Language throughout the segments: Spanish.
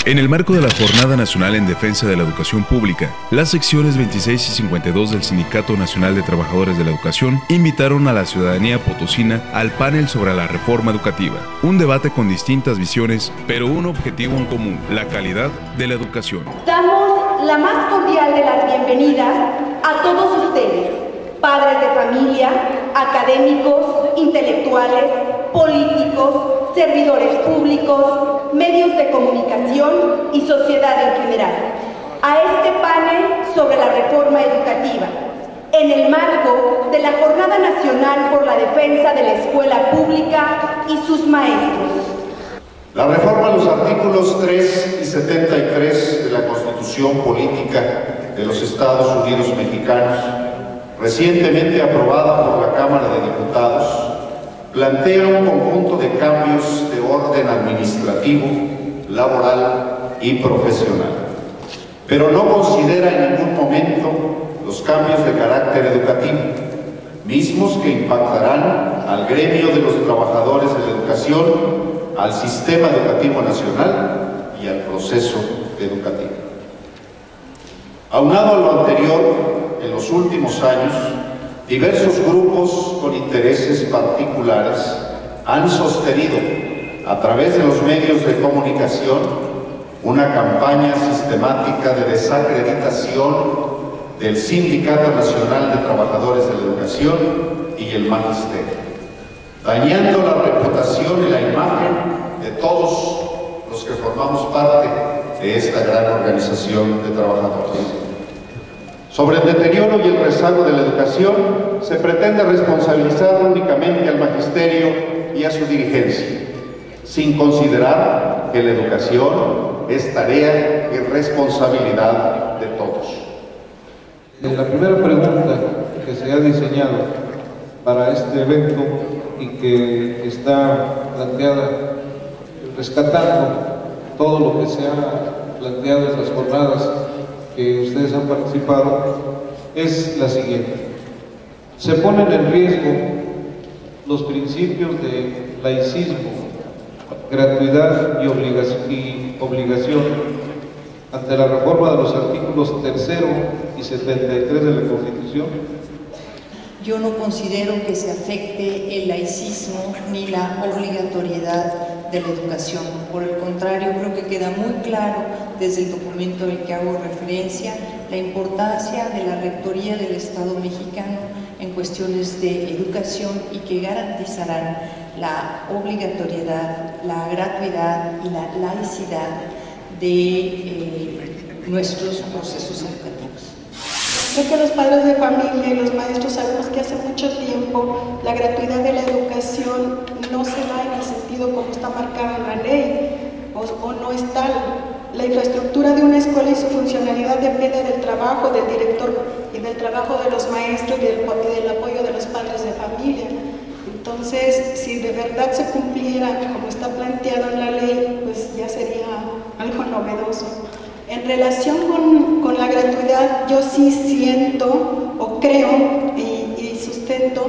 En el marco de la Jornada Nacional en Defensa de la Educación Pública, las secciones 26 y 52 del Sindicato Nacional de Trabajadores de la Educación invitaron a la ciudadanía potosina al panel sobre la reforma educativa. Un debate con distintas visiones, pero un objetivo en común: la calidad de la educación. Damos la más cordial de las bienvenidas a todos ustedes, padres de familia, académicos, intelectuales, políticos, servidores públicos, medios de comunicación y sociedad en general, a este panel sobre la reforma educativa, en el marco de la Jornada Nacional por la Defensa de la Escuela Pública y sus maestros. La reforma a los artículos 3 y 73 de la Constitución Política de los Estados Unidos Mexicanos, recientemente aprobada por la Cámara de Diputados, plantea un conjunto de cambios de orden administrativo, laboral y profesional, pero no considera en ningún momento los cambios de carácter educativo, mismos que impactarán al gremio de los trabajadores de la educación, al sistema educativo nacional y al proceso educativo. Aunado a lo anterior, en los últimos años, diversos grupos con intereses particulares han sostenido, a través de los medios de comunicación, una campaña sistemática de desacreditación del Sindicato Nacional de Trabajadores de la Educación y el Magisterio, dañando la reputación y la imagen de todos los que formamos parte de esta gran organización de trabajadores. Sobre el deterioro y el rezago de la educación, se pretende responsabilizar únicamente al magisterio y a su dirigencia, sin considerar que la educación es tarea y responsabilidad de todos. La primera pregunta que se ha diseñado para este evento y que está planteada, rescatando todo lo que se ha planteado en las jornadas que ustedes han participado, es la siguiente: se ponen en riesgo los principios de laicismo, gratuidad y obligación ante la reforma de los artículos 3 y 73 de la Constitución. Yo no considero que se afecte el laicismo ni la obligatoriedad de la educación. Por el contrario, creo que queda muy claro desde el documento al que hago referencia la importancia de la Rectoría del Estado mexicano en cuestiones de educación y que garantizarán la obligatoriedad, la gratuidad y la laicidad de nuestros procesos educativos. Creo que los padres de familia y los maestros sabemos que hace mucho tiempo la gratuidad de la educación no se da en el sentido como está marcado en la ley, o no es tal. La infraestructura de una escuela y su funcionalidad depende del trabajo del director y del trabajo de los maestros y del apoyo de los padres de familia. Entonces, si de verdad se cumpliera como está planteado en la ley, pues ya sería algo novedoso. En relación con la gratuidad, yo sí siento o creo y sustento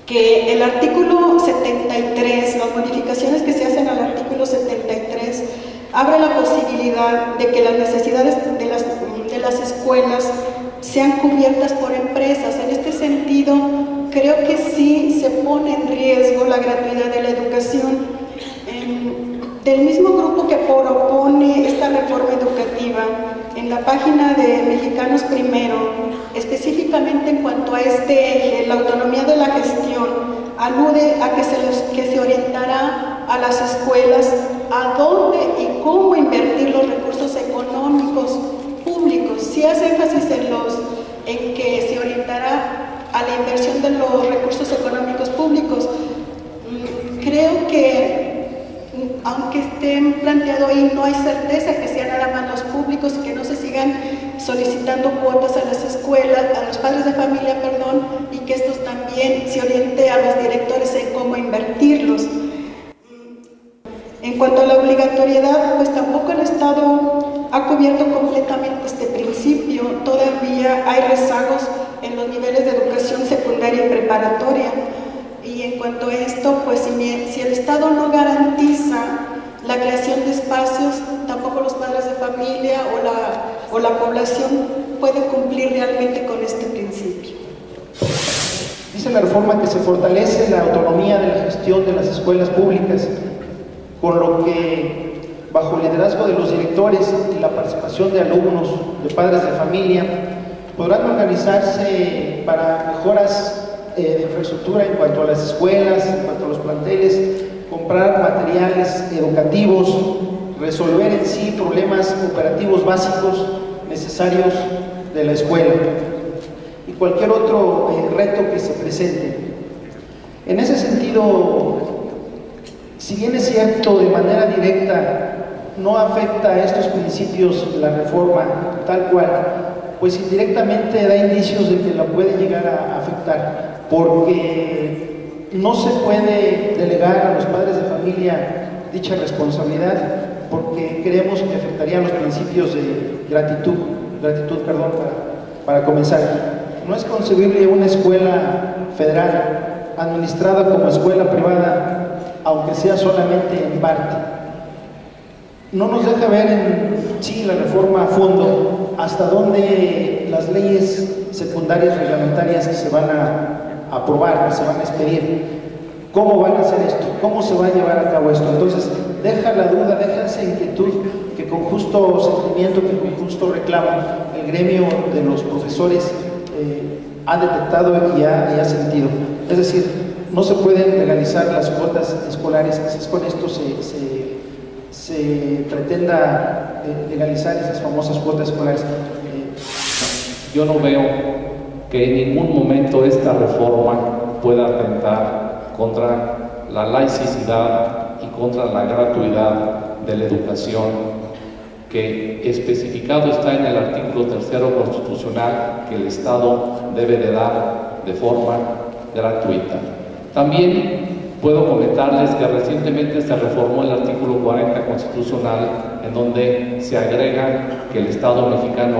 que el artículo 73, las modificaciones que se hacen al artículo 73, abre la posibilidad de que las necesidades de las escuelas sean cubiertas por empresas. En este sentido, creo que sí se pone en riesgo la gratuidad de la educación. Del mismo grupo que propone esta reforma educativa, en la página de Mexicanos Primero, específicamente en cuanto a este eje, la autonomía de la gestión, alude a que se orientará a las escuelas a dónde y cómo invertir los recursos económicos públicos. Si hace énfasis en que se orientará a la inversión de los recursos económicos públicos. Creo que aunque esté planteado ahí, no hay certeza que sean nada más los públicos y que no se sigan solicitando cuotas a las escuelas, a los padres de familia, perdón, y que estos también se oriente a los directores en cómo invertirlos. En cuanto a la obligatoriedad, pues tampoco el Estado ha cubierto completamente este principio. Todavía hay rezagos en los niveles de educación secundaria y preparatoria. Y en cuanto a esto, pues si el Estado no garantiza la creación de espacios, tampoco los padres de familia o la población puede cumplir realmente con este principio. Dice la reforma que se fortalece la autonomía de la gestión de las escuelas públicas, con lo que, bajo el liderazgo de los directores y la participación de alumnos, de padres de familia, podrán organizarse para mejoras de infraestructura en cuanto a las escuelas, en cuanto a los planteles, comprar materiales educativos, resolver en sí problemas operativos básicos necesarios de la escuela y cualquier otro reto que se presente. En ese sentido, si bien es cierto, de manera directa no afecta a estos principios la reforma tal cual, pues indirectamente da indicios de que la puede llegar a afectar, porque no se puede delegar a los padres de familia dicha responsabilidad, porque creemos que afectaría los principios de gratitud, para comenzar. No es concebible una escuela federal administrada como escuela privada, aunque sea solamente en parte. No nos deja ver en sí la reforma a fondo hasta dónde las leyes secundarias reglamentarias que se van a aprobar, que se van a expedir, cómo van a hacer esto, cómo se va a llevar a cabo esto. Entonces deja la duda, deja esa inquietud que con justo sentimiento, que con justo reclamo el gremio de los profesores ha detectado y ha sentido. Es decir, no se pueden legalizar las cuotas escolares, quizás con esto se pretenda legalizar esas famosas cuotas escolares. Yo no veo que en ningún momento esta reforma pueda atentar contra la laicidad y contra la gratuidad de la educación, que especificado está en el artículo 3º constitucional que el Estado debe de dar de forma gratuita. También puedo comentarles que recientemente se reformó el artículo 40 constitucional, en donde se agrega que el Estado mexicano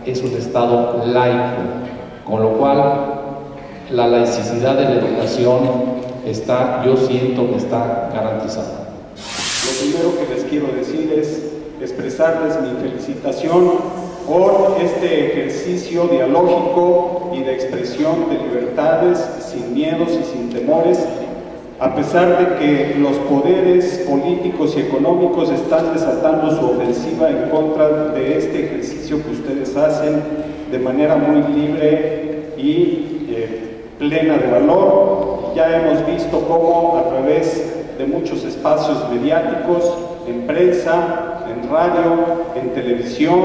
es un Estado laico, con lo cual la laicidad de la educación yo siento que está garantizada. Lo primero que les quiero decir es expresarles mi felicitación por este ejercicio dialógico y de expresión de libertades sin miedos y sin temores, a pesar de que los poderes políticos y económicos están desatando su ofensiva en contra de este ejercicio que ustedes hacen de manera muy libre y plena de valor. Ya hemos visto cómo a través de muchos espacios mediáticos, en prensa, en radio, en televisión,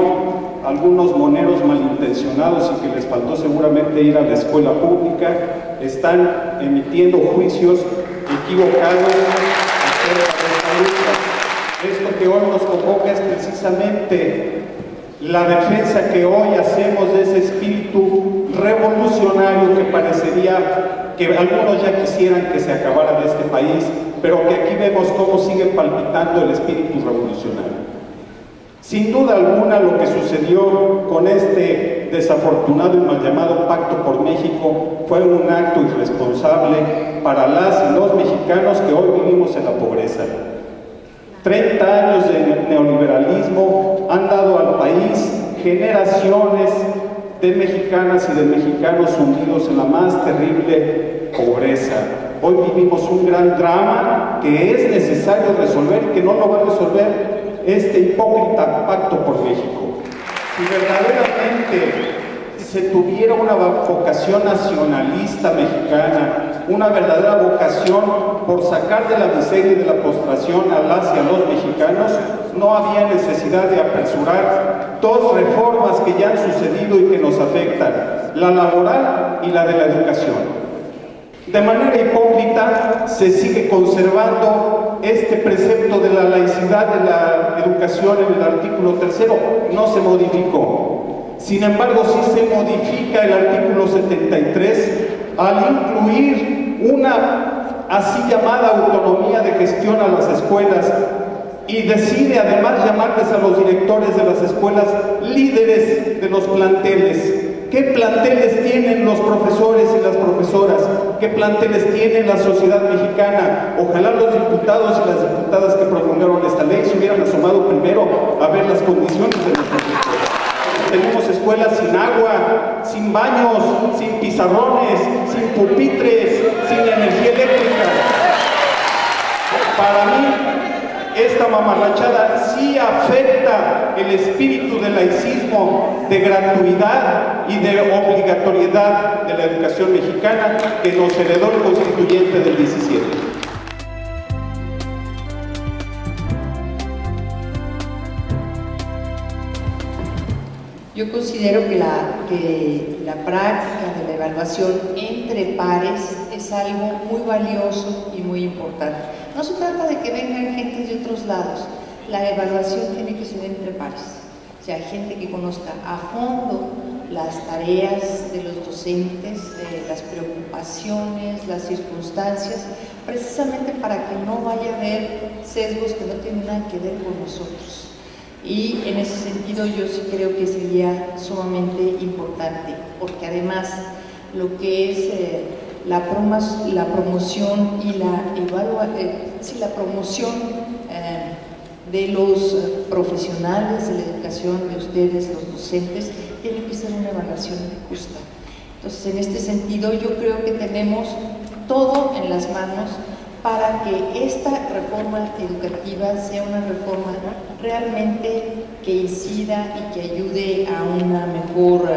algunos moneros malintencionados y que les faltó seguramente ir a la escuela pública, están emitiendo juicios equivocados acerca de esta lucha. Esto que hoy nos convoca es precisamente la defensa que hoy hacemos de ese espíritu revolucionario que parecería que algunos ya quisieran que se acabara de este país, pero que aquí vemos cómo sigue palpitando el espíritu revolucionario. Sin duda alguna, lo que sucedió con este desafortunado y mal llamado Pacto por México fue un acto irresponsable para las y los mexicanos que hoy vivimos en la pobreza. 30 años de neoliberalismo han dado al país generaciones de mexicanas y de mexicanos hundidos en la más terrible pobreza. Hoy vivimos un gran drama que es necesario resolver y que no lo va a resolver este hipócrita Pacto por México. Si verdaderamente se tuviera una vocación nacionalista mexicana, una verdadera vocación por sacar de la miseria y de la postración a las y a los mexicanos, no había necesidad de apresurar dos reformas que ya han sucedido y que nos afectan, la laboral y la de la educación. De manera hipócrita se sigue conservando este precepto de la laicidad de la educación en el artículo 3º, no se modificó. Sin embargo, sí se modifica el artículo 73 al incluir una así llamada autonomía de gestión a las escuelas y decide además llamarles a los directores de las escuelas líderes de los planteles. ¿Qué planteles tienen los profesores y las profesoras? ¿Qué planteles tiene la sociedad mexicana? Ojalá los diputados y las diputadas que promulgaron esta ley se hubieran asomado primero a ver las condiciones de nuestros escuelas. Tenemos escuelas sin agua, sin baños, sin pizarrones, sin pupitres, sin energía eléctrica. Para mí, esta mamarrachada sí afecta el espíritu del laicismo, de gratuidad y de obligatoriedad de la educación mexicana que nos heredó el constituyente del 17. Yo considero que la práctica de la evaluación entre pares es algo muy valioso y muy importante. No se trata de que vengan gente de otros lados, la evaluación tiene que ser entre pares, o sea, gente que conozca a fondo las tareas de los docentes, las preocupaciones, las circunstancias, precisamente para que no vaya a haber sesgos que no tienen nada que ver con nosotros. Y en ese sentido yo sí creo que sería sumamente importante, porque además lo que es la promoción y la promoción de los profesionales de la educación, de ustedes, los docentes, tiene que ser una evaluación justa. Entonces, en este sentido, yo creo que tenemos todo en las manos para que esta reforma educativa sea una reforma realmente que incida y que ayude a una mejor,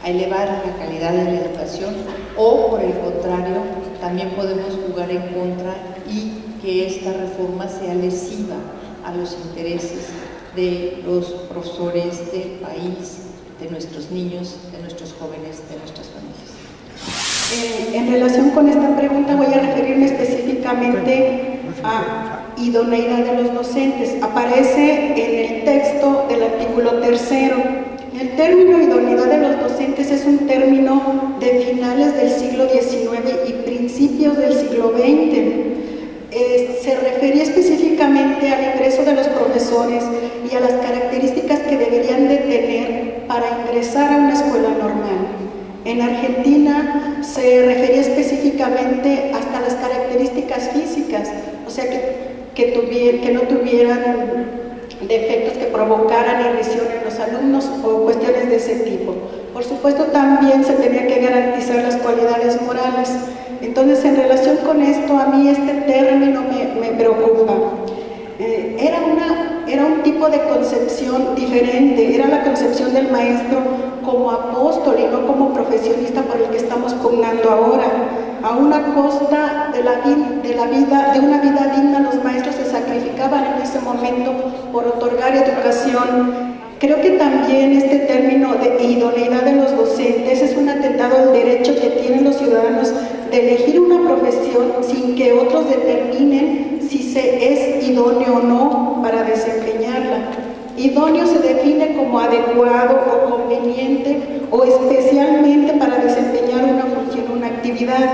a elevar la calidad de la educación, o por el contrario, también podemos jugar en contra y que esta reforma sea lesiva a los intereses de los profesores del país, de nuestros niños, de nuestros jóvenes, de nuestras familias. En relación con esta pregunta voy a referirme específicamente a idoneidad de los docentes. Aparece en el texto del artículo 3º. El término idoneidad de los docentes es un término de finales del siglo XIX y principios del siglo XX. Se refería específicamente al ingreso de los profesores y a las características que deberían de tener para ingresar a una escuela normal. En Argentina se refería específicamente hasta las características físicas, o sea que no tuvieran defectos que provocaran irrisión en los alumnos o cuestiones de ese tipo. Por supuesto, también se tenía que garantizar las cualidades morales. Entonces, en relación con esto, a mí este término me preocupa. Era un tipo de concepción diferente, era la concepción del maestro como apóstol y no como profesionista por el que estamos pugnando ahora. A una costa de una vida digna, los maestros se sacrificaban en ese momento por otorgar educación. Creo que también este término de idoneidad de los docentes es un atentado al derecho que tienen los ciudadanos de elegir una profesión sin que otros determinen si se es idóneo o no para desempeñarla. Idóneo se define como adecuado o conveniente o especialmente para desempeñar una función o una actividad.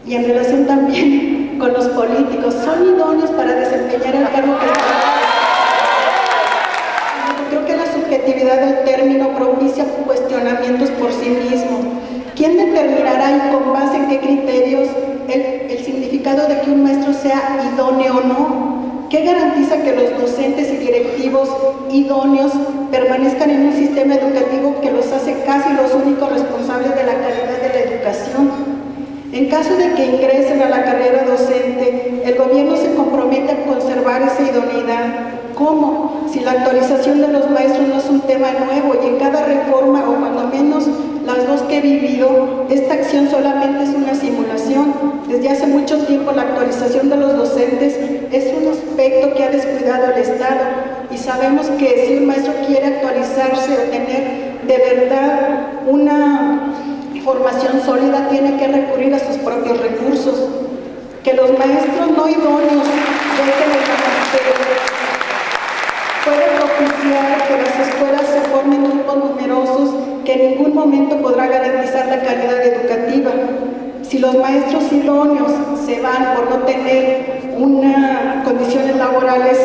Y en relación también con los políticos, son idóneos para desempeñar el cargo que creo que la subjetividad del término propicia cuestionamientos por sí mismo. ¿Quién determinará y con base en qué criterios el significado de que un maestro sea idóneo o no? ¿Qué garantiza que los docentes y directivos idóneos permanezcan en un sistema educativo que los hace casi los únicos responsables de la calidad de la educación? En caso de que ingresen a la carrera docente, el gobierno se compromete a conservar esa idoneidad. ¿Cómo? Si la actualización de los maestros no es un tema nuevo y en cada reforma, o cuando menos las dos que he vivido, esta acción solamente es una simulación. Desde hace mucho tiempo la actualización de los docentes es un aspecto que ha descuidado el Estado y sabemos que si un maestro quiere actualizarse o tener de verdad una formación sólida, tiene que recurrir a sus propios recursos. Que los maestros no idóneos dejen el magisterio puede propiciar que las escuelas se formen grupos numerosos que en ningún momento podrá garantizar la calidad educativa. Si los maestros idóneos se van por no tener unas condiciones laborales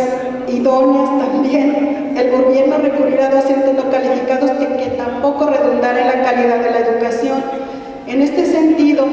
idóneas, también el gobierno recurrirá a docentes no calificados que tampoco redundará en la calidad de la educación. En este sentido,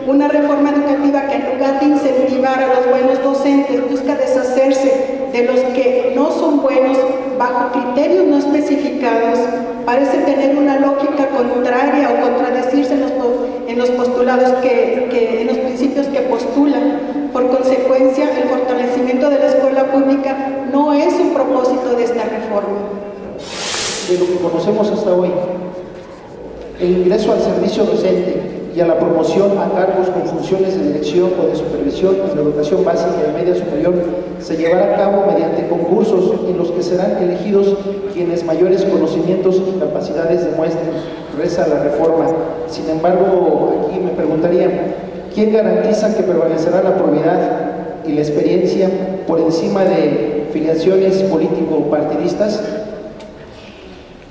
una reforma educativa que en lugar de incentivar a los buenos docentes busca deshacerse de los que no son buenos bajo criterios no especificados, parece tener una lógica contraria o contradecirse en los postulados en los principios que postulan. Por consecuencia, el fortalecimiento de la escuela pública no es un propósito de esta reforma. De lo que conocemos hasta hoy, el ingreso al servicio docente y a la promoción a cargos con funciones de dirección o de supervisión en la educación básica y media superior se llevará a cabo mediante concursos en los que serán elegidos quienes mayores conocimientos y capacidades demuestren, reza la reforma. Sin embargo, aquí me preguntaría, ¿quién garantiza que prevalecerá la probidad y la experiencia por encima de filiaciones político-partidistas?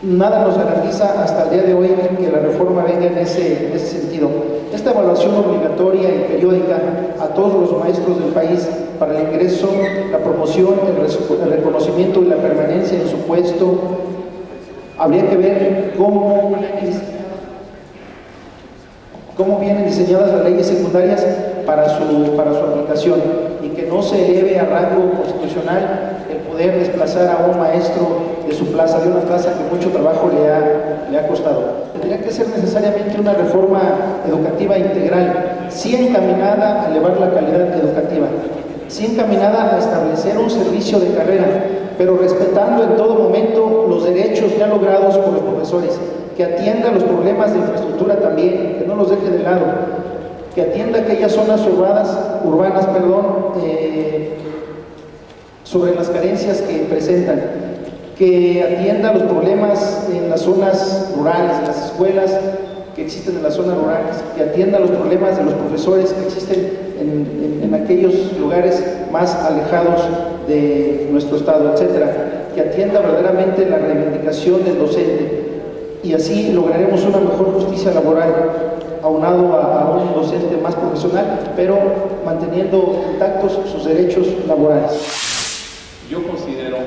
Nada nos garantiza hasta el día de hoy que la reforma venga en ese sentido. Esta evaluación obligatoria y periódica a todos los maestros del país para el ingreso, la promoción, el reconocimiento y la permanencia en su puesto, habría que ver cómo vienen diseñadas las leyes secundarias para su aplicación y que no se eleve a rango constitucional el poder desplazar a un maestro de su plaza, de una plaza que mucho trabajo le ha costado. Tendría que ser necesariamente una reforma educativa integral, sí encaminada a elevar la calidad educativa, sí encaminada a establecer un servicio de carrera, pero respetando en todo momento los derechos ya logrados por los profesores, que atienda los problemas de infraestructura también, que no los deje de lado, que atienda aquellas zonas urbanas, sobre las carencias que presentan, que atienda los problemas en las zonas rurales, en las escuelas que existen en las zonas rurales, que atienda los problemas de los profesores que existen en aquellos lugares más alejados de nuestro estado, etcétera, que atienda verdaderamente la reivindicación del docente, y así lograremos una mejor justicia laboral, aunado a un docente más profesional, pero manteniendo intactos sus derechos laborales. Yo considero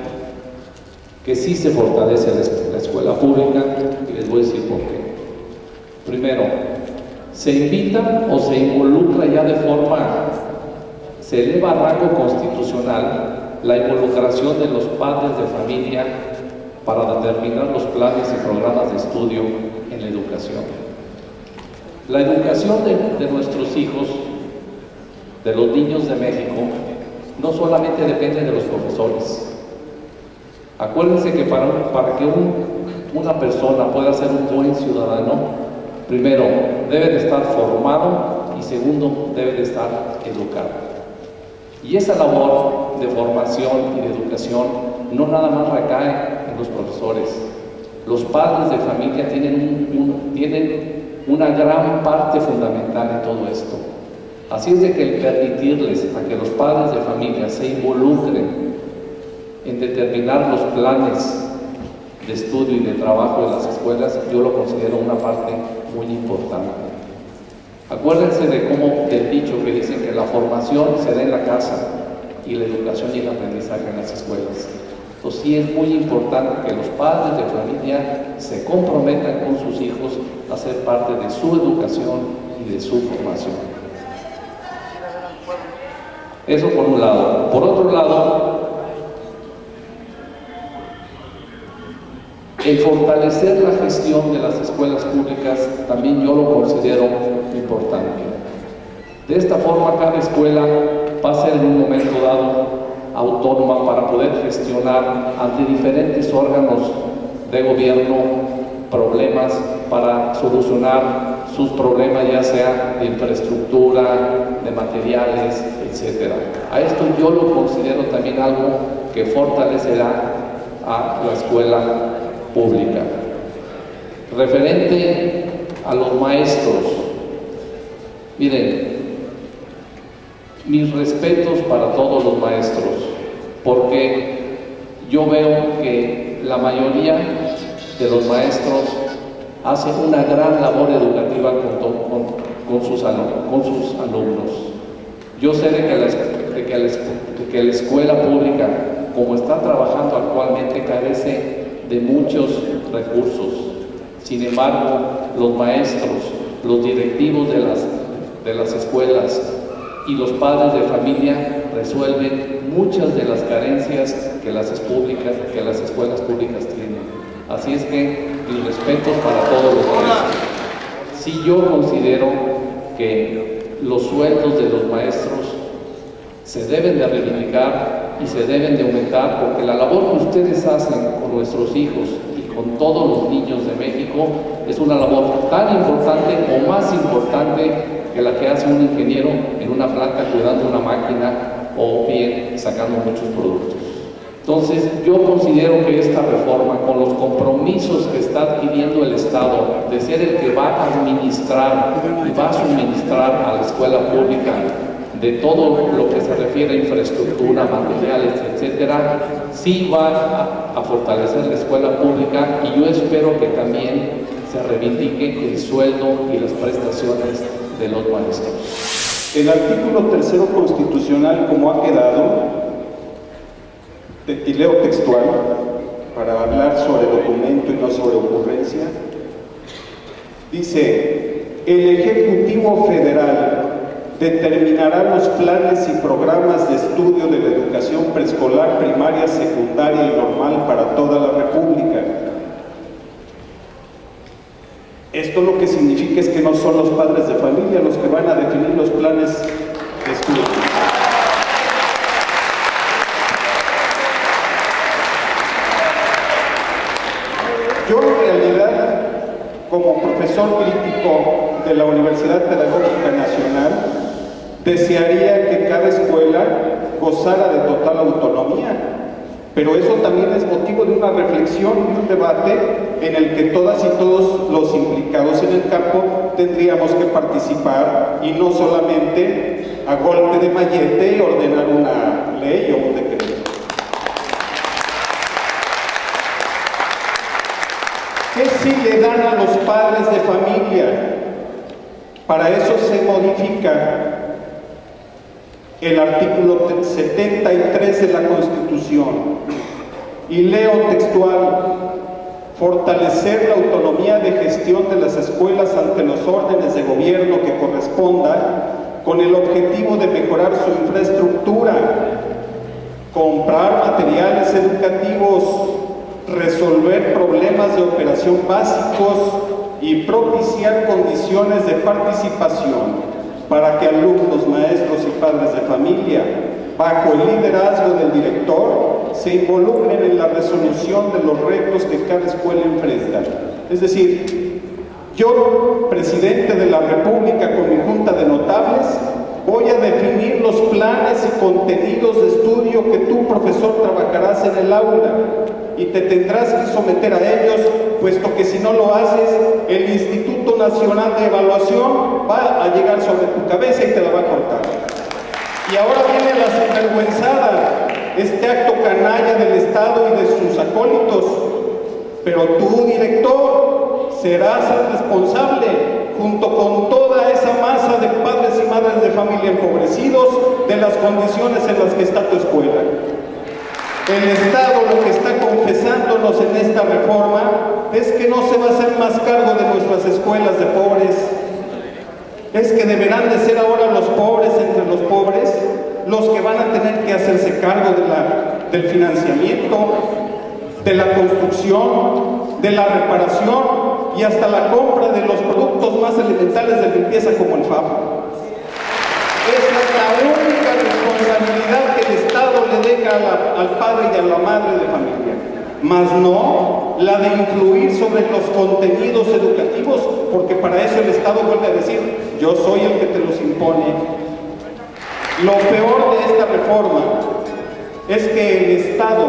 que sí se fortalece la escuela pública, y les voy a decir por qué. Primero, se invita o se involucra ya de forma, se eleva a rango constitucional la involucración de los padres de familia para determinar los planes y programas de estudio en la educación. La educación de nuestros hijos, de los niños de México, no solamente depende de los profesores. Acuérdense que para que una persona pueda ser un buen ciudadano, primero, debe de estar formado y segundo, debe de estar educado. Y esa labor de formación y de educación no nada más recae en los profesores. Los padres de familia tienen una gran parte fundamental en todo esto. Así es de que el permitirles a que los padres de familia se involucren en determinar los planes de estudio y de trabajo de las escuelas, yo lo considero una parte muy importante. Acuérdense del dicho que dicen que la formación se da en la casa y la educación y el aprendizaje en las escuelas. Entonces sí es muy importante que los padres de familia se comprometan con sus hijos a ser parte de su educación y de su formación. Eso por un lado. Por otro lado, el fortalecer la gestión de las escuelas públicas también yo lo considero importante. De esta forma, cada escuela va a ser en un momento dado autónoma para poder gestionar ante diferentes órganos de gobierno problemas, para solucionar sus problemas, ya sea de infraestructura, de materiales, etc. A esto yo lo considero también algo que fortalecerá a la escuela pública. Referente a los maestros, miren, mis respetos para todos los maestros, porque yo veo que la mayoría de los maestros hacen una gran labor educativa con sus alumnos. Yo sé de que la escuela pública como está trabajando actualmente, carece de muchos recursos. Sin embargo, los maestros, los directivos de las escuelas y los padres de familia resuelven muchas de las carencias que las escuelas públicas tienen. Así es que mis respetos para todos los maestros. Sí, yo considero que los sueldos de los maestros se deben de reivindicar y se deben de aumentar, porque la labor que ustedes hacen con nuestros hijos y con todos los niños de México es una labor tan importante o más importante que la que hace un ingeniero en una planta cuidando una máquina o bien sacando muchos productos. Entonces, yo considero que esta reforma, con los compromisos que está adquiriendo el Estado de ser el que va a administrar y va a suministrar a la escuela pública de todo lo que se refiere a infraestructura, materiales, etcétera, sí va a fortalecer la escuela pública, y yo espero que también se reivindique el sueldo y las prestaciones de los maestros. El artículo 3 constitucional, como ha quedado, y leo textual, para hablar sobre documento y no sobre ocurrencia, dice: el Ejecutivo Federal determinará los planes y programas de estudio de la educación preescolar, primaria, secundaria y normal para toda la República. Esto lo que significa es que no son los padres de familia los que van a definir los planes de estudio. Yo en realidad, como profesor crítico de la Universidad Pedagógica Nacional, desearía que cada escuela gozara de total autonomía, pero eso también es motivo de una reflexión y un debate en el que todas y todos los implicados en el campo tendríamos que participar, y no solamente a golpe de mallete ordenar una ley o un decreto. ¿Qué sí le dan a los padres de familia? Para eso se modifica el artículo 73 de la Constitución. Y leo textual: fortalecer la autonomía de gestión de las escuelas ante los órdenes de gobierno que corresponda, con el objetivo de mejorar su infraestructura, comprar materiales educativos, resolver problemas de operación básicos y propiciar condiciones de participación para que alumnos, maestros y padres de familia, bajo el liderazgo del director, se involucren en la resolución de los retos que cada escuela enfrenta. Es decir, yo, presidente de la República, con mi Junta de Notables, voy a definir los planes y contenidos de estudio que tú, profesor, trabajarás en el aula, y te tendrás que someter a ellos, puesto que si no lo haces, el Instituto Nacional de Evaluación va a llegar sobre tu cabeza y te la va a cortar. Y ahora viene la sinvergüenzada, este acto canalla del Estado y de sus acólitos. Pero tú, director, serás el responsable, junto con toda esa masa de padres y madres de familia empobrecidos, de las condiciones en las que está tu escuela. El Estado lo que está confesándonos en esta reforma es que no se va a hacer más cargo de nuestras escuelas de pobres, es que deberán de ser ahora los pobres entre los pobres los que van a tener que hacerse cargo del financiamiento, de la construcción, de la reparación y hasta la compra de los productos más elementales de limpieza como el FAP. Esa es la única responsabilidad que el Estado le deja al padre y a la madre de familia, más no la de influir sobre los contenidos educativos, porque para eso el Estado vuelve a decir: yo soy el que te los impone. Lo peor de esta reforma es que el Estado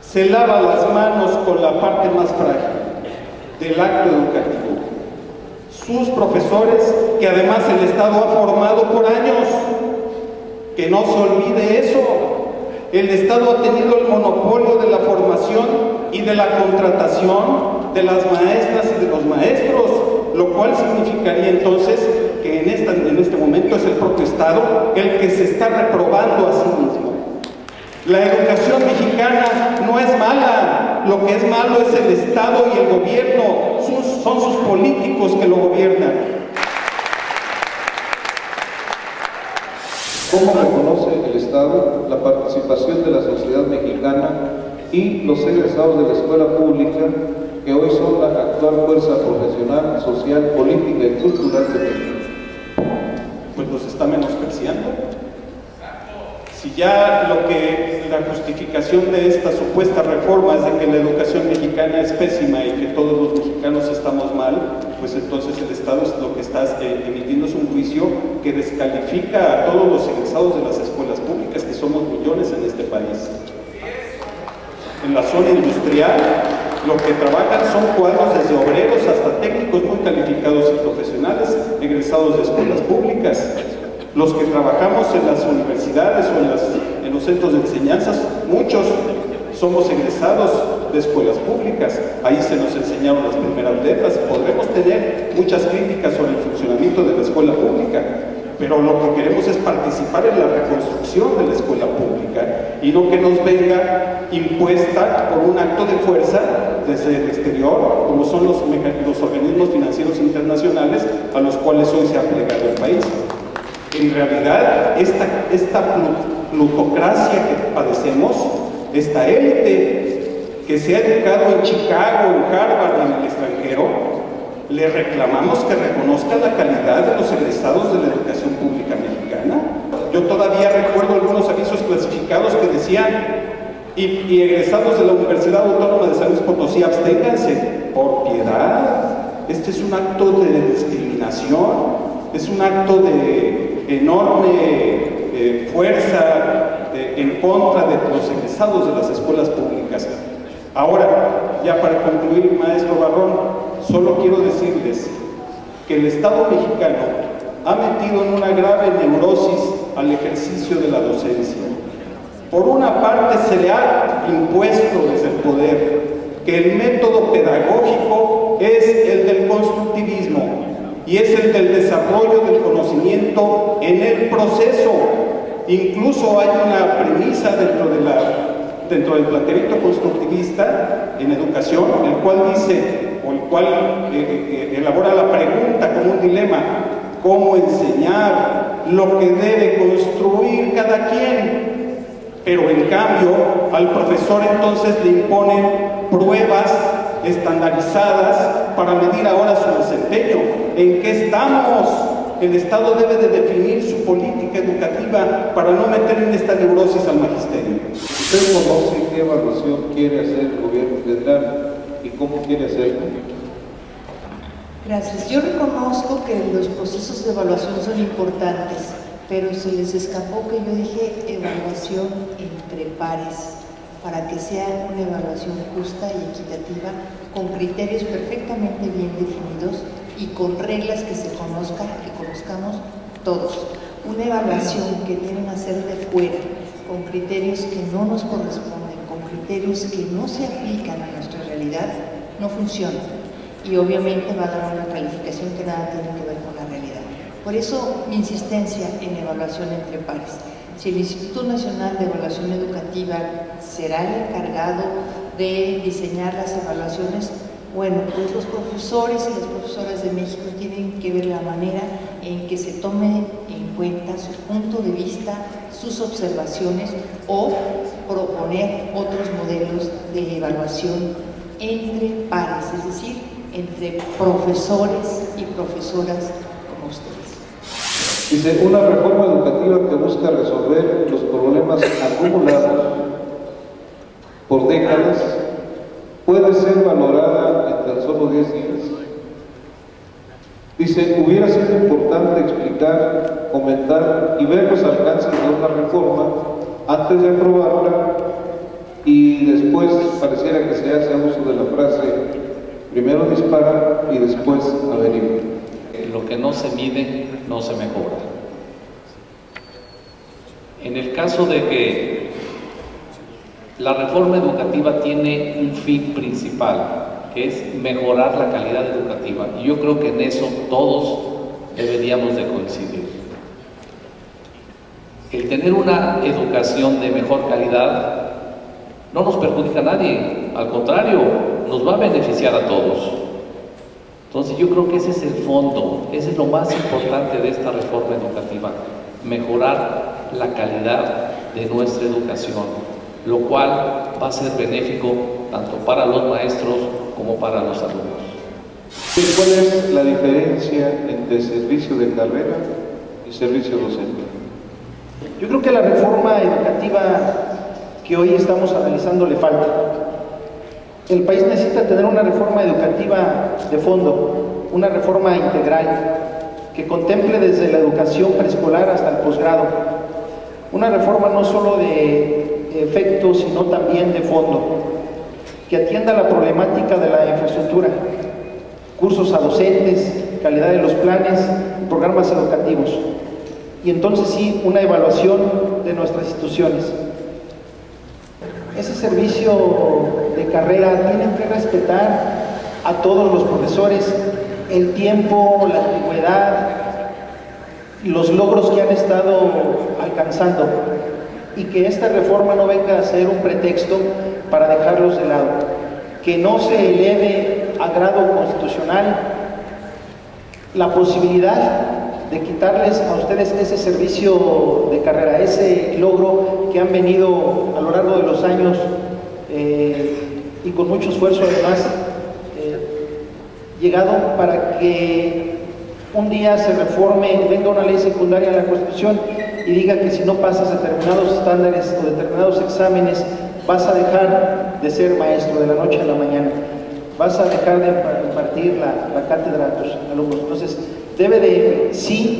se lava las manos con la parte más frágil del acto educativo. Sus profesores, que además el Estado ha formado por años, que no se olvide eso. El Estado ha tenido el monopolio de la formación y de la contratación de las maestras y de los maestros, lo cual significaría entonces que en este momento es el propio Estado el que se está reprobando a sí mismo. La educación mexicana no es mala, lo que es malo es el Estado y el gobierno, son sus políticos que lo gobiernan. ¿Cómo reconoce el Estado la participación de la sociedad mexicana y los egresados de la escuela pública, que hoy son la actual fuerza profesional, social, política y cultural de México? Pues los está menospreciando. Si ya la justificación de esta supuesta reforma es de que la educación mexicana es pésima y que todos los mexicanos estamos mal, pues entonces el Estado lo que está emitiendo es un juicio que descalifica a todos los egresados de las escuelas públicas, que somos millones en este país. En la zona industrial, lo que trabajan son cuadros desde obreros hasta técnicos muy calificados y profesionales, egresados de escuelas públicas. Los que trabajamos en las universidades o en los centros de enseñanzas, muchos somos egresados de escuelas públicas. Ahí se nos enseñaron las primeras letras. Podremos tener muchas críticas sobre el funcionamiento de la escuela pública, pero lo que queremos es participar en la reconstrucción de la escuela pública y no que nos venga impuesta por un acto de fuerza desde el exterior, como son los organismos financieros internacionales a los cuales hoy se ha plegado el país. En realidad, esta plutocracia que padecemos, esta élite que se ha educado en Chicago, en Harvard, en el extranjero, le reclamamos que reconozca la calidad de los egresados de la educación pública mexicana. Yo todavía recuerdo algunos avisos clasificados que decían, y egresados de la Universidad Autónoma de San Luis Potosí, absténganse por piedad. Este es un acto de discriminación, es un acto de enorme fuerza en contra de los egresados de las escuelas públicas. Ahora, ya para concluir, maestro Barrón, solo quiero decirles que el Estado mexicano ha metido en una grave neurosis al ejercicio de la docencia. Por una parte se le ha impuesto desde el poder que el método pedagógico es el del constructivismo y es el del desarrollo del conocimiento en el proceso. Incluso hay una premisa dentro del planteamiento constructivista en educación, el cual dice, o el cual elabora la pregunta como un dilema: ¿cómo enseñar lo que debe construir cada quien? Pero en cambio, al profesor entonces le imponen pruebas estandarizadas para medir ahora su desempeño. ¿En qué estamos? El Estado debe de definir su política educativa para no meter en esta neurosis al magisterio. ¿Usted conoce qué evaluación quiere hacer el gobierno federal y cómo quiere hacerlo? Gracias. Yo reconozco que los procesos de evaluación son importantes, pero se les escapó que yo dije evaluación entre pares, para que sea una evaluación justa y equitativa, con criterios perfectamente bien definidos y con reglas que se conozcan, que conozcamos todos. Una evaluación que vienen a ser de fuera, con criterios que no nos corresponden, con criterios que no se aplican a nuestra realidad, no funciona. Y obviamente va a dar una calificación que nada tiene que ver con la realidad. Por eso mi insistencia en evaluación entre pares. Si el Instituto Nacional de Evaluación Educativa será el encargado de diseñar las evaluaciones, bueno, pues los profesores y las profesoras de México tienen que ver la manera en que se tome en cuenta su punto de vista, sus observaciones, o proponer otros modelos de evaluación entre pares, es decir, entre profesores y profesoras como ustedes. Dice, una reforma educativa que busca resolver los problemas acumulados por décadas puede ser valorada en tan solo 10 días. Dice, hubiera sido importante explicar, comentar y ver los alcances de una reforma antes de aprobarla, y después pareciera que se hace uso de la frase, primero dispara y después averigua. Lo que no se mide, no se mejora. En el caso de que la reforma educativa tiene un fin principal, que es mejorar la calidad educativa, y yo creo que en eso todos deberíamos de coincidir. el tener una educación de mejor calidad no nos perjudica a nadie, al contrario, nos va a beneficiar a todos. Entonces yo creo que ese es el fondo, ese es lo más importante de esta reforma educativa, mejorar la calidad de nuestra educación, lo cual va a ser benéfico tanto para los maestros como para los alumnos. ¿Cuál es la diferencia entre servicio de carrera y servicio docente? Yo creo que la reforma educativa que hoy estamos analizando le falta. El país necesita tener una reforma educativa de fondo, una reforma integral, que contemple desde la educación preescolar hasta el posgrado. Una reforma no solo de efecto, sino también de fondo, que atienda la problemática de la infraestructura, cursos a docentes, calidad de los planes, programas educativos. Y entonces sí, una evaluación de nuestras instituciones. Ese servicio de carrera tiene que respetar a todos los profesores, el tiempo, la antigüedad, los logros que han estado alcanzando, y que esta reforma no venga a ser un pretexto para dejarlos de lado, que no se eleve a grado constitucional la posibilidad de quitarles a ustedes ese servicio de carrera, ese logro que han venido a lo largo de los años y con mucho esfuerzo además llegado para que un día se reforme, venga una ley secundaria en la Constitución y diga que si no pasas determinados estándares o determinados exámenes vas a dejar de ser maestro de la noche a la mañana, vas a dejar de impartir la cátedra a tus alumnos. Entonces debe de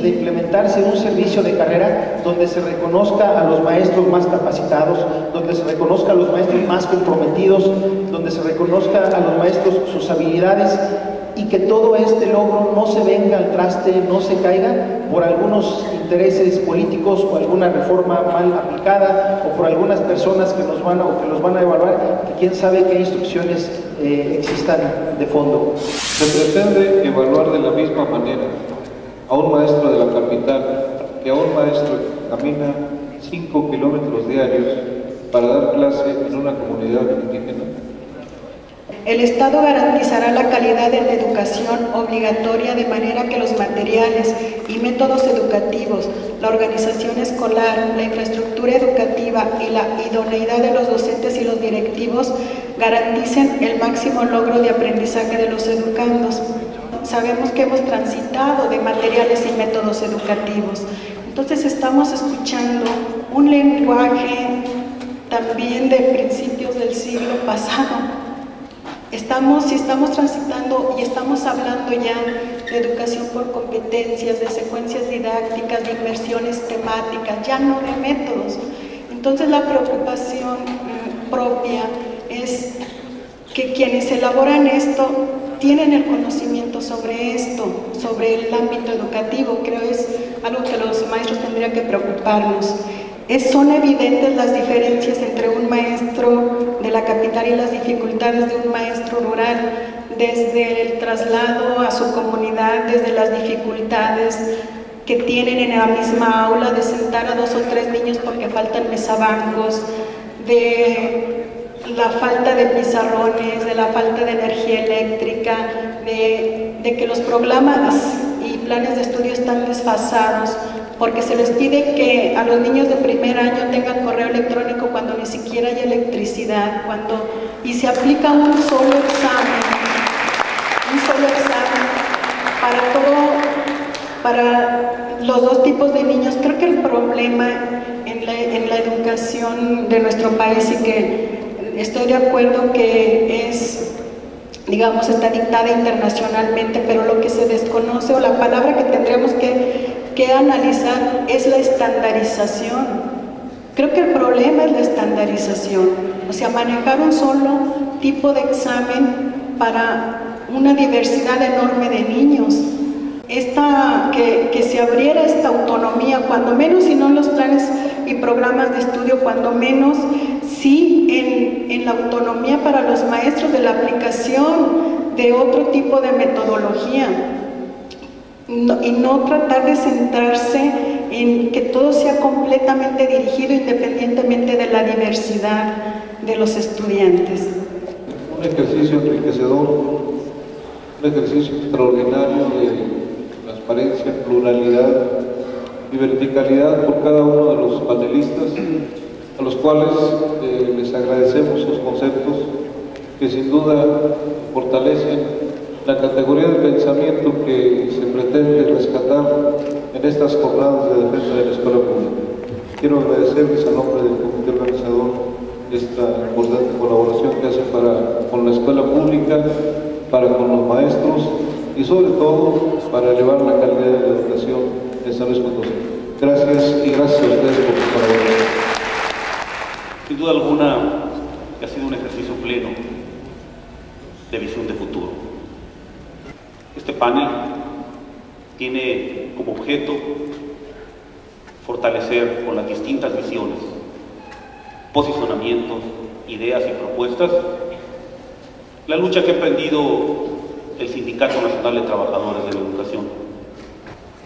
implementarse un servicio de carrera donde se reconozca a los maestros más capacitados, donde se reconozca a los maestros más comprometidos, donde se reconozca a los maestros sus habilidades, y que todo este logro no se venga al traste, no se caiga por algunos intereses políticos o alguna reforma mal aplicada o por algunas personas que los van a evaluar, que quién sabe qué instrucciones existan de fondo. Se pretende evaluar de la misma manera a un maestro de la capital que a un maestro que camina 5 kilómetros diarios para dar clase en una comunidad indígena. El Estado garantizará la calidad de la educación obligatoria de manera que los materiales y métodos educativos, la organización escolar, la infraestructura educativa y la idoneidad de los docentes y los directivos garanticen el máximo logro de aprendizaje de los educandos. Sabemos que hemos transitado de materiales y métodos educativos, entonces estamos escuchando un lenguaje también de principios del siglo pasado. Estamos transitando y estamos hablando ya de educación por competencias, de secuencias didácticas, de inmersiones temáticas, ya no de métodos. Entonces la preocupación propia es que quienes elaboran esto tienen el conocimiento sobre esto, sobre el ámbito educativo. Creo es algo que los maestros tendrían que preocuparnos. Son evidentes las diferencias entre un maestro de la capital y las dificultades de un maestro rural, desde el traslado a su comunidad, desde las dificultades que tienen en la misma aula de sentar a 2 o 3 niños porque faltan mesabancos, de la falta de pizarrones, de la falta de energía eléctrica, de que los programas y planes de estudio están desfasados, porque se les pide que a los niños de primer año tengan correo electrónico cuando ni siquiera hay electricidad, y se aplica un solo examen para los 2 tipos de niños. Creo que el problema en la educación de nuestro país, y que estoy de acuerdo que es, digamos, está dictada internacionalmente, pero lo que se desconoce, o la palabra que tendríamos que analizar, es la estandarización. Creo que el problema es la estandarización, o sea, manejar un solo tipo de examen para una diversidad enorme de niños. Que se abriera esta autonomía, cuando menos, si no en los planes y programas de estudio, cuando menos sí en la autonomía para los maestros de la aplicación de otro tipo de metodología, y no tratar de centrarse en que todo sea completamente dirigido independientemente de la diversidad de los estudiantes. Un ejercicio enriquecedor, un ejercicio extraordinario de transparencia, pluralidad y verticalidad por cada uno de los panelistas, a los cuales les agradecemos sus conceptos que sin duda fortalecen la categoría de pensamiento que se pretende rescatar en estas jornadas de defensa de la escuela pública. Quiero agradecerles a nombre del comité organizador esta importante colaboración que hacen con la escuela pública, para con los maestros y sobre todo para elevar la calidad de la educación en San Luis Potosí. Gracias y gracias a ustedes por su colaboración. Sin duda alguna ha sido un ejercicio pleno de visión de futuro. Este panel tiene como objeto fortalecer con las distintas visiones, posicionamientos, ideas y propuestas la lucha que ha emprendido el Sindicato Nacional de Trabajadores de la Educación.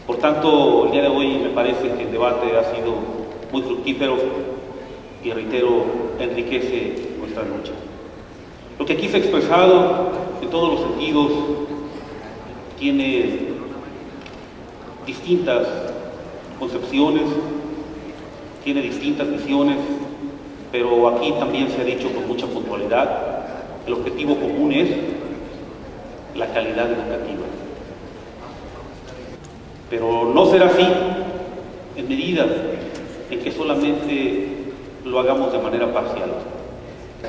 Por tanto, el día de hoy me parece que el debate ha sido muy fructífero y, reitero, enriquece nuestra lucha. Lo que aquí se ha expresado en todos los sentidos tiene distintas concepciones, tiene distintas visiones, pero aquí también se ha dicho con mucha puntualidad, el objetivo común es la calidad educativa. Pero no será así en medida en que solamente lo hagamos de manera parcial.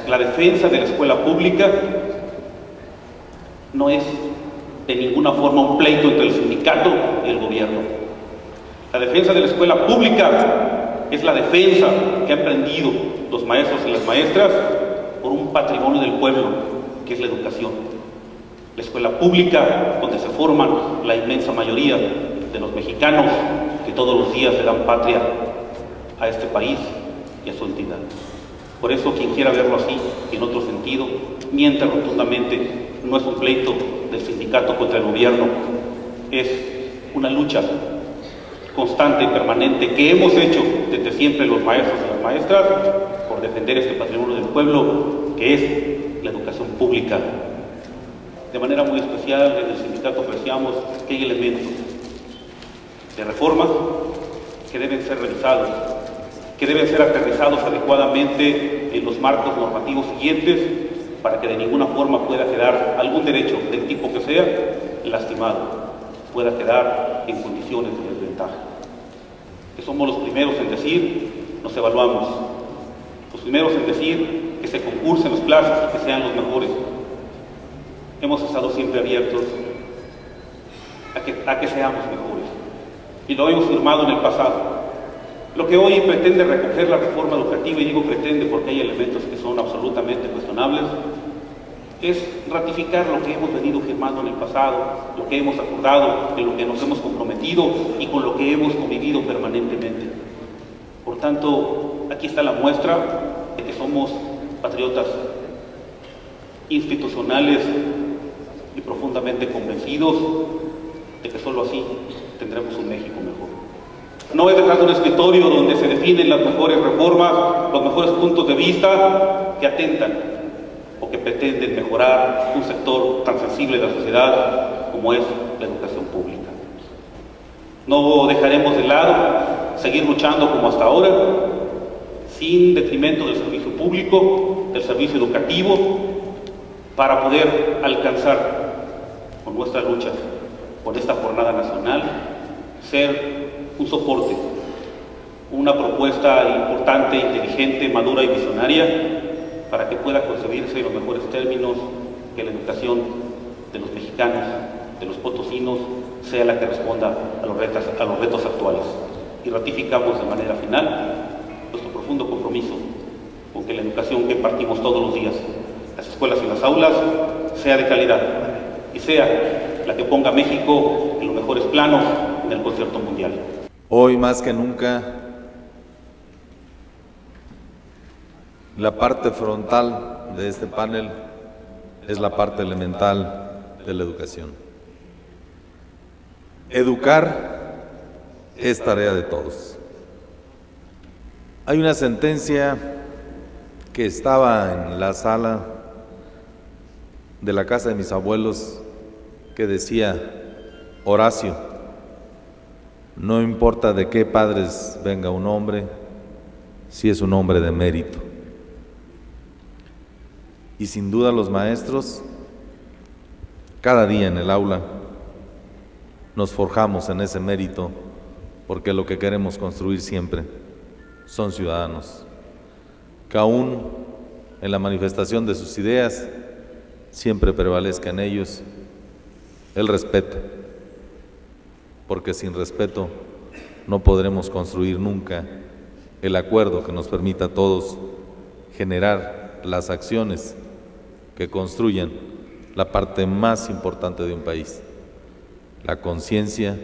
La defensa de la escuela pública no es de ninguna forma un pleito entre el sindicato y el gobierno. La defensa de la escuela pública es la defensa que han emprendido los maestros y las maestras por un patrimonio del pueblo, que es la educación. La escuela pública, donde se forman la inmensa mayoría de los mexicanos que todos los días le dan patria a este país y a su entidad. Por eso, quien quiera verlo así, en otro sentido, miente rotundamente. No es un pleito del sindicato contra el gobierno, es una lucha constante y permanente que hemos hecho desde siempre los maestros y las maestras por defender este patrimonio del pueblo, que es la educación pública. De manera muy especial, desde el sindicato apreciamos que hay elementos de reforma que deben ser revisados, que deben ser aterrizados adecuadamente en los marcos normativos siguientes, para que de ninguna forma pueda quedar algún derecho del tipo que sea lastimado, pueda quedar en condiciones de desventaja. Que somos los primeros en decir, nos evaluamos, los primeros en decir que se concursen las plazas y que sean los mejores. Hemos estado siempre abiertos a que seamos mejores, y lo hemos firmado en el pasado. Lo que hoy pretende recoger la reforma educativa, y digo pretende porque hay elementos que son absolutamente cuestionables, es ratificar lo que hemos venido firmando en el pasado, lo que hemos acordado, en lo que nos hemos comprometido y con lo que hemos convivido permanentemente. Por tanto, aquí está la muestra de que somos patriotas institucionales y profundamente convencidos de que solo así tendremos un México mejor. No es detrás de un escritorio donde se definen las mejores reformas, los mejores puntos de vista que atentan o que pretenden mejorar un sector tan sensible de la sociedad como es la educación pública. No dejaremos de lado seguir luchando como hasta ahora, sin detrimento del servicio público, del servicio educativo, para poder alcanzar con nuestra lucha, con esta jornada nacional, ser un soporte, una propuesta importante, inteligente, madura y visionaria para que pueda concebirse en los mejores términos que la educación de los mexicanos, de los potosinos, sea la que responda a los retos actuales. Y ratificamos de manera final nuestro profundo compromiso con que la educación que impartimos todos los días, las escuelas y las aulas, sea de calidad y sea la que ponga a México en los mejores planos en el concierto mundial. Hoy más que nunca, la parte frontal de este panel es la parte elemental de la educación. Educar es tarea de todos. Hay una sentencia que estaba en la sala de la casa de mis abuelos que decía: Horacio, no importa de qué padres venga un hombre, si es un hombre de mérito. Y sin duda los maestros, cada día en el aula, nos forjamos en ese mérito, porque lo que queremos construir siempre son ciudadanos, que aún en la manifestación de sus ideas siempre prevalezca en ellos el respeto, porque sin respeto no podremos construir nunca el acuerdo que nos permita a todos generar las acciones que construyan la parte más importante de un país, la conciencia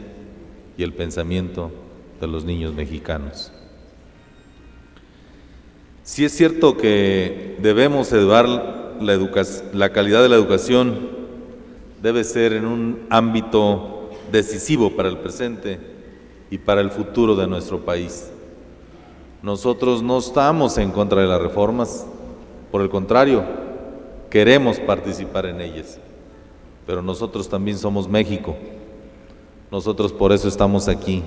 y el pensamiento de los niños mexicanos. Sí es cierto que debemos elevar la calidad de la educación, debe ser en un ámbito decisivo para el presente y para el futuro de nuestro país. Nosotros no estamos en contra de las reformas, por el contrario, queremos participar en ellas, pero nosotros también somos México, nosotros por eso estamos aquí.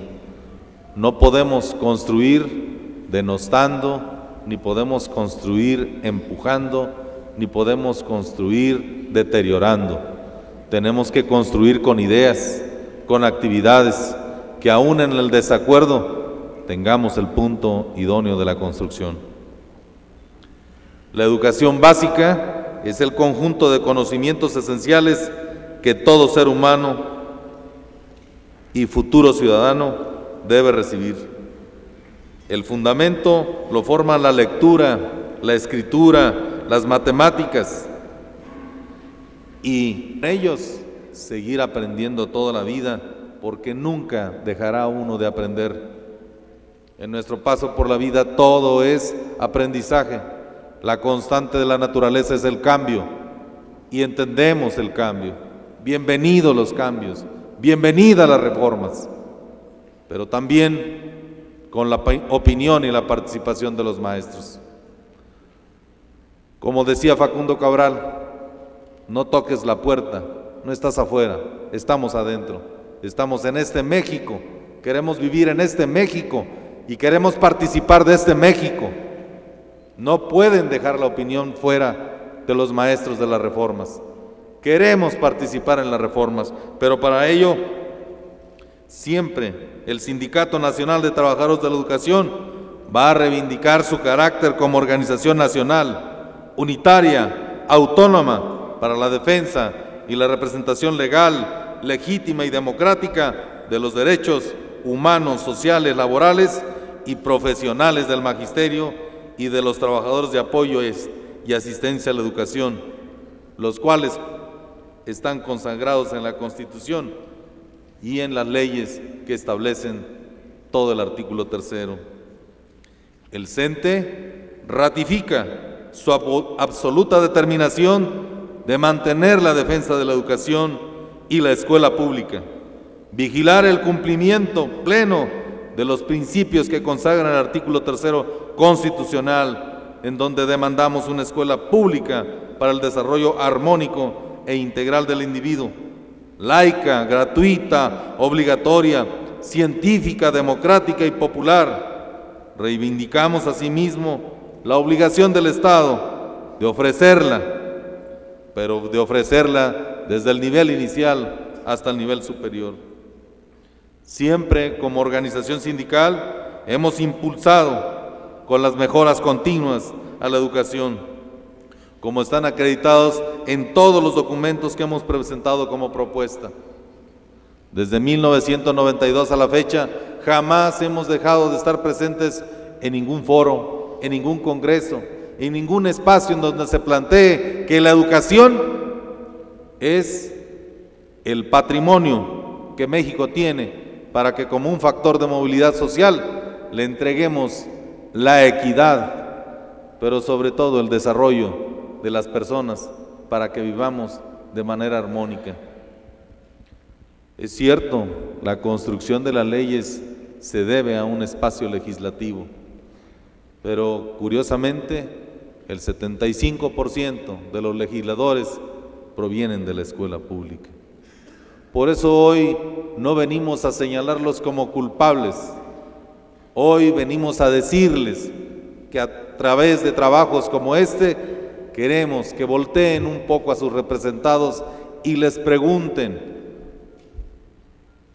No podemos construir denostando, ni podemos construir empujando, ni podemos construir deteriorando. Tenemos que construir con ideas, con actividades, que aún en el desacuerdo tengamos el punto idóneo de la construcción. La educación básica es el conjunto de conocimientos esenciales que todo ser humano y futuro ciudadano debe recibir. El fundamento lo forman la lectura, la escritura, las matemáticas, y en ellos seguir aprendiendo toda la vida, porque nunca dejará uno de aprender. En nuestro paso por la vida todo es aprendizaje. La constante de la naturaleza es el cambio, y entendemos el cambio. Bienvenidos los cambios, bienvenidas las reformas, pero también con la opinión y la participación de los maestros. Como decía Facundo Cabral, no toques la puerta, no estás afuera, estamos adentro, estamos en este México, queremos vivir en este México y queremos participar de este México. No pueden dejar la opinión fuera de los maestros de las reformas. Queremos participar en las reformas, pero para ello siempre el Sindicato Nacional de Trabajadores de la Educación va a reivindicar su carácter como organización nacional, unitaria, autónoma, para la defensa y la representación legal, legítima y democrática de los derechos humanos, sociales, laborales y profesionales del magisterio y de los trabajadores de apoyo y asistencia a la educación, los cuales están consagrados en la Constitución y en las leyes que establecen todo el artículo 3º. El CENTE ratifica su absoluta determinación de mantener la defensa de la educación y la escuela pública, vigilar el cumplimiento pleno de los principios que consagran el artículo 3º constitucional, en donde demandamos una escuela pública para el desarrollo armónico e integral del individuo, laica, gratuita, obligatoria, científica, democrática y popular. Reivindicamos asimismo la obligación del Estado de ofrecerla, pero de ofrecerla desde el nivel inicial hasta el nivel superior. Siempre como organización sindical hemos impulsado con las mejoras continuas a la educación, como están acreditados en todos los documentos que hemos presentado como propuesta. Desde 1992 a la fecha, jamás hemos dejado de estar presentes en ningún foro, en ningún congreso, en ningún espacio en donde se plantee que la educación es el patrimonio que México tiene para que como un factor de movilidad social le entreguemos la equidad, pero sobre todo el desarrollo de las personas para que vivamos de manera armónica. Es cierto, la construcción de las leyes se debe a un espacio legislativo. Pero curiosamente, el 75% de los legisladores provienen de la escuela pública. Por eso hoy no venimos a señalarlos como culpables. Hoy venimos a decirles que a través de trabajos como este queremos que volteen un poco a sus representados y les pregunten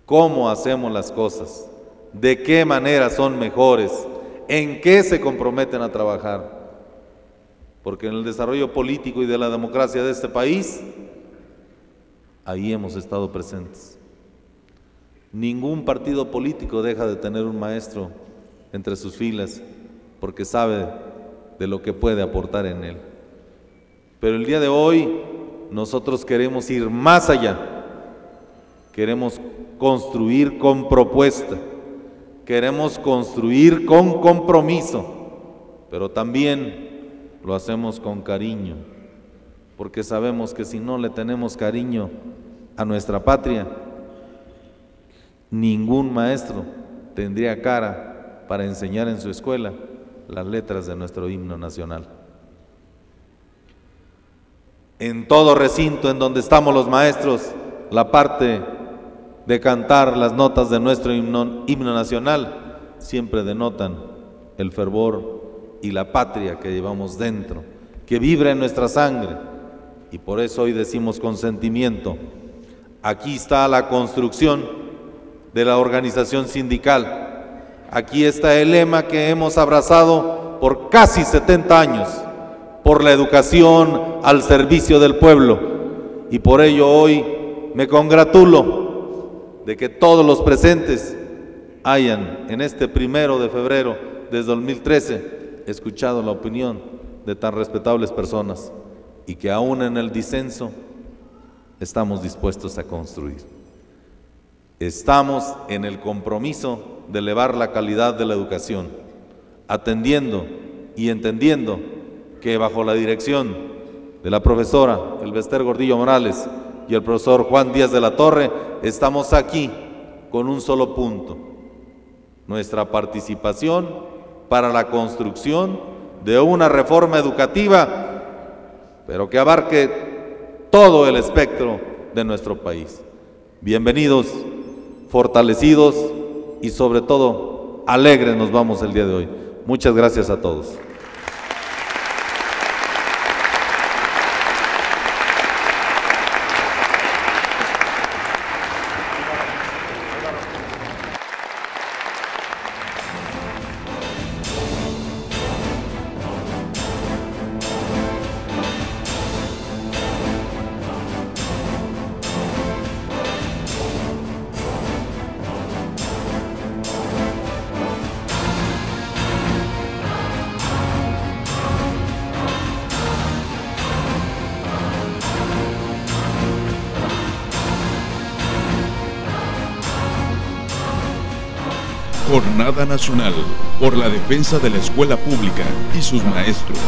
cómo hacemos las cosas, de qué manera son mejores, en qué se comprometen a trabajar. Porque en el desarrollo político y de la democracia de este país, ahí hemos estado presentes. Ningún partido político deja de tener un maestro entre sus filas porque sabe de lo que puede aportar en él. Pero el día de hoy nosotros queremos ir más allá, queremos construir con propuesta, queremos construir con compromiso, pero también lo hacemos con cariño, porque sabemos que si no le tenemos cariño a nuestra patria, ningún maestro tendría cara para enseñar en su escuela las letras de nuestro himno nacional. En todo recinto en donde estamos los maestros, la parte de cantar las notas de nuestro himno nacional siempre denotan el fervor y la patria que llevamos dentro, que vibra en nuestra sangre. Y por eso hoy decimos con sentimiento, aquí está la construcción de la organización sindical. Aquí está el lema que hemos abrazado por casi 70 años, por la educación al servicio del pueblo. Y por ello hoy me congratulo de que todos los presentes hayan en este 1 de febrero de 2013 escuchado la opinión de tan respetables personas y que aún en el disenso estamos dispuestos a construir. Estamos en el compromiso de elevar la calidad de la educación, atendiendo y entendiendo que bajo la dirección de la profesora Elbester Gordillo Morales y el profesor Juan Díaz de la Torre, estamos aquí con un solo punto: nuestra participación para la construcción de una reforma educativa, pero que abarque todo el espectro de nuestro país. Bienvenidos, fortalecidos y sobre todo alegres nos vamos el día de hoy. Muchas gracias a todos. Jornada Nacional por la defensa de la escuela pública y sus maestros.